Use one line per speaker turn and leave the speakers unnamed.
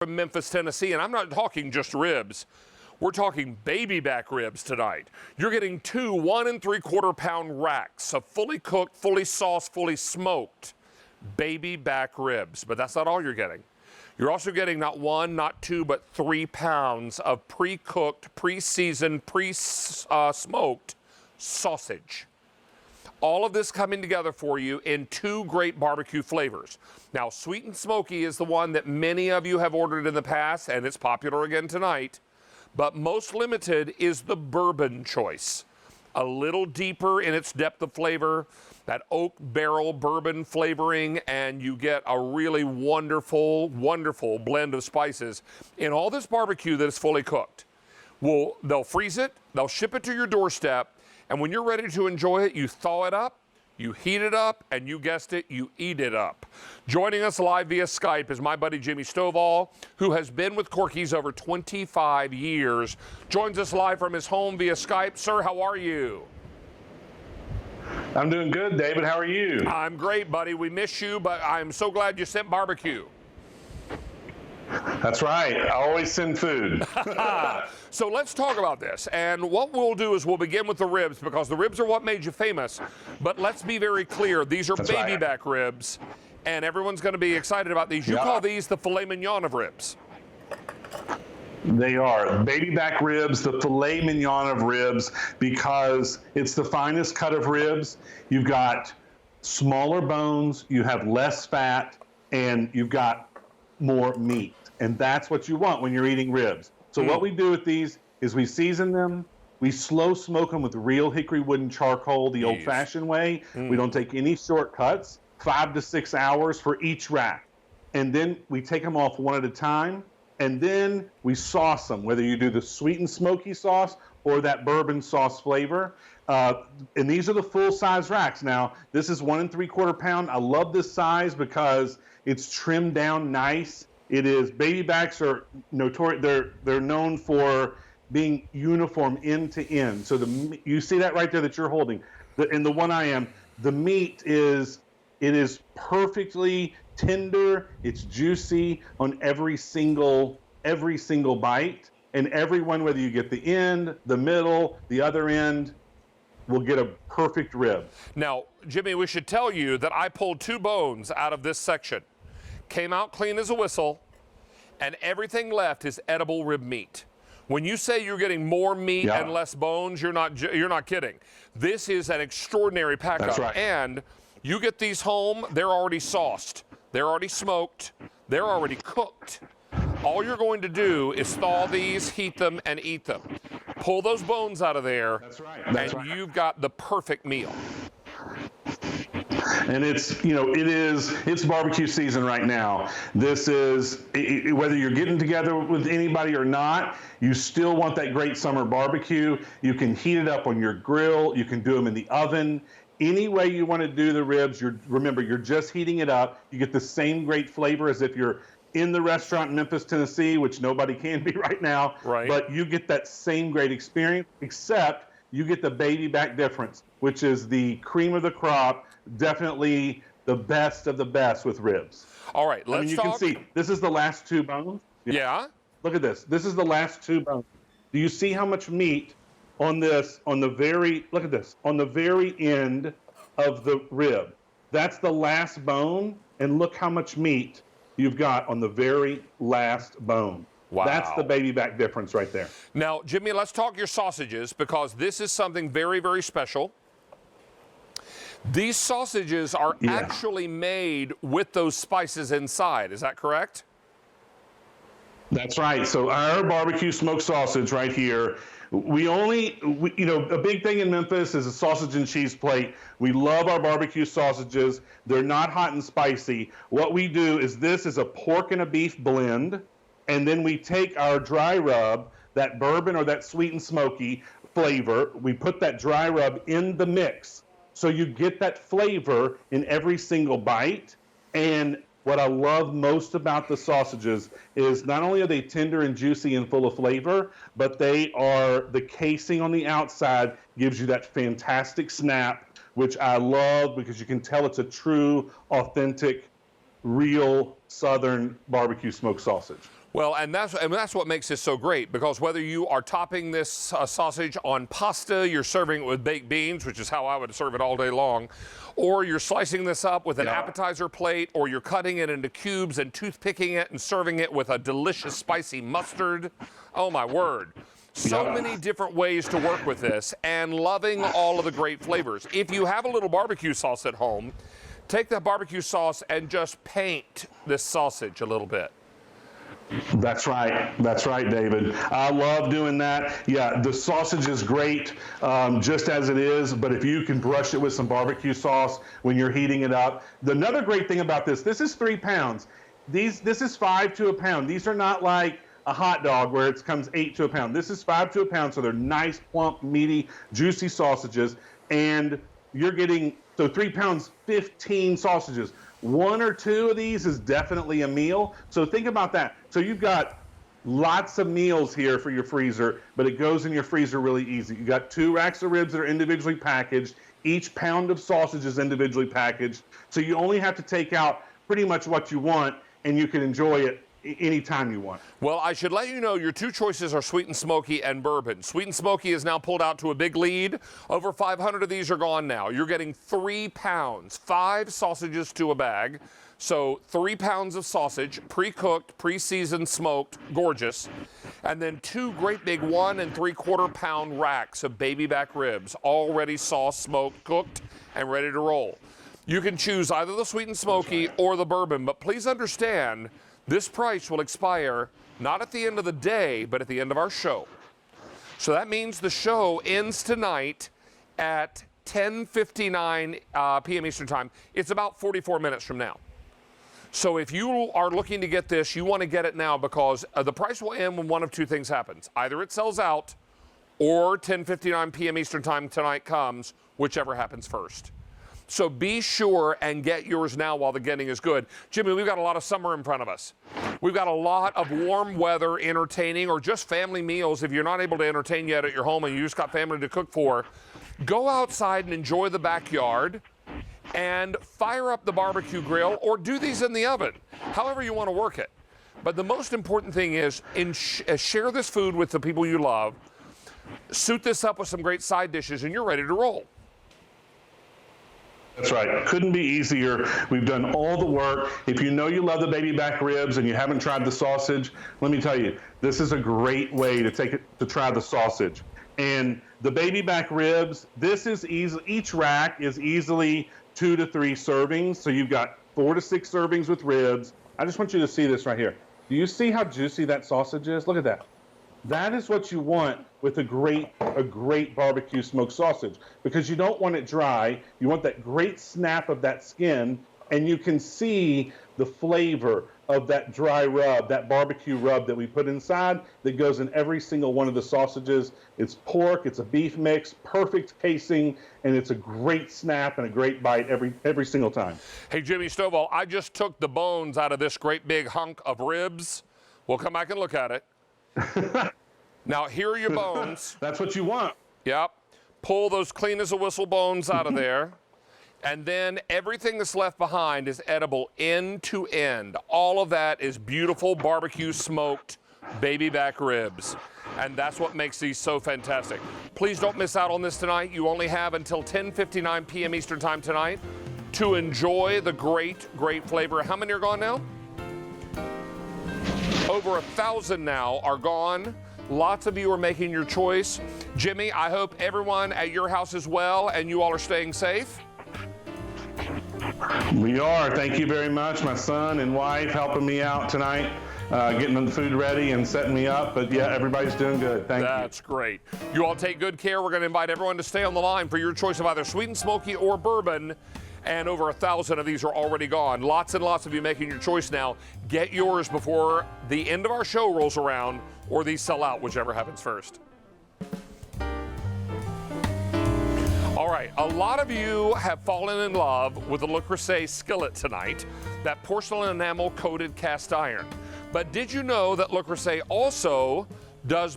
From Memphis, Tennessee, and I'm not talking just ribs. We're talking baby back ribs tonight. You're getting two 1 3/4 pound racks of fully cooked, fully sauced, fully smoked baby back ribs. But that's not all you're getting. You're also getting not 1, not 2, but 3 pounds of pre-cooked, pre-seasoned, pre-smoked sausage. All of this coming together for you in 2 great barbecue flavors. Now, sweet and smoky is the one that many of you have ordered in the past, and it's popular again tonight. But most limited is the bourbon choice. A little deeper in its depth of flavor, that oak barrel bourbon flavoring, and you get a really wonderful, wonderful blend of spices in all this barbecue that is fully cooked. Well, they'll freeze it, they'll ship it to your doorstep, and when you're ready to enjoy it, you thaw it up, you heat it up, and you guessed it, you eat it up. Joining us live via Skype is my buddy Jimmy Stovall, who has been with Corky's over 25 years. Joins us live from his home via Skype. Sir, how are you?
I'm doing good, David. How are you?
I'm great, buddy. We miss you, but I'm so glad you sent barbecue.
That's right. I always send food.
So let's talk about this. And what we'll do is we'll begin with the ribs, because the ribs are what made you famous. But let's be very clear. These are baby back ribs, and everyone's going to be excited about these. You call these the filet mignon of ribs.
They are baby back ribs, the filet mignon of ribs, because it's the finest cut of ribs. You've got smaller bones, you have less fat, and you've got more meat. And that's what you want when you're eating ribs. So what we do with these is we season them, we slow smoke them with real hickory wood and charcoal, the old-fashioned way. We don't take any shortcuts, 5 to 6 hours for each rack. And then we take them off one at a time, and then we sauce them, whether you do the sweet and smoky sauce or that bourbon sauce flavor. And these are the full-size racks. Now, this is 1 3/4 pound. I love this size because it's trimmed down nice. It is, baby backs are notorious. They're known for being uniform end to end. So you see that right there that you're holding, and the one I am. The meat is perfectly tender. It's juicy on every single bite, and everyone, whether you get the end, the middle, the other end, will get a perfect rib.
Now, Jimmy, we should tell you that I pulled 2 bones out of this section. Came out clean as a whistle, and everything left is edible rib meat. When you say you're getting more meat and less bones, you're not kidding. This is an extraordinary pack-up.
That's right.
And you get these home, they're already sauced, they're already smoked, they're already cooked. All you're going to do is thaw these, heat them, and eat them. Pull those bones out of there,
That's right.
and you've got the perfect meal.
And it's barbecue season right now. This is, whether you're getting together with anybody or not, you still want that great summer barbecue. You can heat it up on your grill. You can do them in the oven. Any way you want to do the ribs, remember, you're just heating it up. You get the same great flavor as if you're in the restaurant in Memphis, Tennessee, which nobody can be right now.
Right.
But you get that same great experience, except you get the baby back difference, which is the cream of the crop, definitely the best of the best with ribs.
All right, let's talk.
You can see, this is the last 2 bones.
Yeah.
Look at this. This is the last 2 bones. Do you see how much meat on this, look at this, on the very end of the rib? That's the last bone, and look how much meat you've got on the very last bone.
Wow.
That's the baby back difference right there.
Now, Jimmy, let's talk your sausages, because this is something very, very special. These sausages are actually made with those spices inside. Is that correct?
That's right. So our barbecue smoked sausage right here, a big thing in Memphis is a sausage and cheese plate. We love our barbecue sausages. They're not hot and spicy. What we do is, this is a pork and a beef blend, and then we take our dry rub, that bourbon or that sweet and smoky flavor, we put that dry rub in the mix. So you get that flavor in every single bite. And what I love most about the sausages is not only are they tender and juicy and full of flavor, but the casing on the outside gives you that fantastic snap, which I love because you can tell it's a true, authentic, real Southern barbecue smoked sausage.
Well, and that's what makes this so great, because whether you are topping this sausage on pasta, you're serving it with baked beans, which is how I would serve it all day long, or you're slicing this up with an appetizer plate, or you're cutting it into cubes and toothpicking it and serving it with a delicious spicy mustard. Oh, my word. So many different ways to work with this, and loving all of the great flavors. If you have a little barbecue sauce at home, take that barbecue sauce and just paint this sausage a little bit.
That's right. That's right, David. I love doing that. Yeah, the sausage is great just as it is, but if you can brush it with some barbecue sauce when you're heating it up. Another great thing about this is 3 pounds. This is 5 to a pound. These are not like a hot dog where it comes 8 to a pound. This is 5 to a pound, so they're nice, plump, meaty, juicy sausages. And you're getting, so 3 pounds, 15 sausages. 1 or 2 of these is definitely a meal. So think about that. So you've got lots of meals here for your freezer, but it goes in your freezer really easy. You got 2 racks of ribs that are individually packaged. Each pound of sausage is individually packaged. So you only have to take out pretty much what you want, and you can enjoy it anytime you want.
Well, I should let you know your 2 choices are sweet and smoky and bourbon. Sweet and smoky is now pulled out to a big lead. Over 500 of these are gone now. You're getting 3 pounds, 5 sausages to a bag. So 3 pounds of sausage, pre-cooked, pre-seasoned, smoked, gorgeous. And then 2 great big 1 3/4 pound racks of baby back ribs, already sauced, smoked, cooked, and ready to roll. You can choose either the sweet and smoky or the bourbon, but please understand, this price will expire not at the end of the day, but at the end of our show. So that means the show ends tonight at 10:59 p.m. Eastern Time. It's about 44 minutes from now. So if you are looking to get this, you want to get it now, because the price will end when one of 2 things happens. Either it sells out, or 10:59 p.m. Eastern Time tonight comes, whichever happens first. So be sure and get yours now while the getting is good. Jimmy, we've got a lot of summer in front of us. We've got a lot of warm weather entertaining, or just family meals. If you're not able to entertain yet at your home and you just got family to cook for, go outside and enjoy the backyard and fire up the barbecue grill, or do these in the oven, however you want to work it. But the most important thing is share this food with the people you love, suit this up with some great side dishes, and you're ready to roll.
That's right. Couldn't be easier. We've done all the work. If you know you love the baby back ribs and you haven't tried the sausage, let me tell you, this is a great way to try the sausage. And the baby back ribs, this is easy. Each rack is easily 2 to 3 servings. So you've got 4 to 6 servings with ribs. I just want you to see this right here. Do you see how juicy that sausage is? Look at that. That is what you want with a great barbecue smoked sausage, because you don't want it dry. You want that great snap of that skin, and you can see the flavor of that dry rub, that barbecue rub that we put inside that goes in every single one of the sausages. It's pork, it's a beef mix, perfect casing, and it's a great snap and a great bite every single time.
Hey, Jimmy Stovall, I just took the bones out of this great big hunk of ribs. We'll come back and look at it. Now, here are your bones.
That's what you want.
Yep. Pull those clean as a whistle bones out of there. And then everything that's left behind is edible end to end. All of that is beautiful barbecue smoked baby back ribs. And that's what makes these so fantastic. Please don't miss out on this tonight. You only have until 10:59 p.m. Eastern Time tonight to enjoy the great flavor. How many are gone now? Over 1,000 now are gone. Lots of you are making your choice. Jimmy, I hope everyone at your house is well and you all are staying safe.
We are. Thank you very much. My son and wife helping me out tonight, getting the food ready and setting me up. But yeah, everybody's doing good. Thank you.
That's great. You all take good care. We're going to invite everyone to stay on the line for your choice of either sweet and smoky or bourbon. And over 1,000 of these are already gone. Lots and lots of you making your choice now. Get yours before the end of our show rolls around, or these sell out, whichever happens first. All right, a lot of you have fallen in love with the Le Creuset skillet tonight, that porcelain enamel coated cast iron. But did you know that Le Creuset also does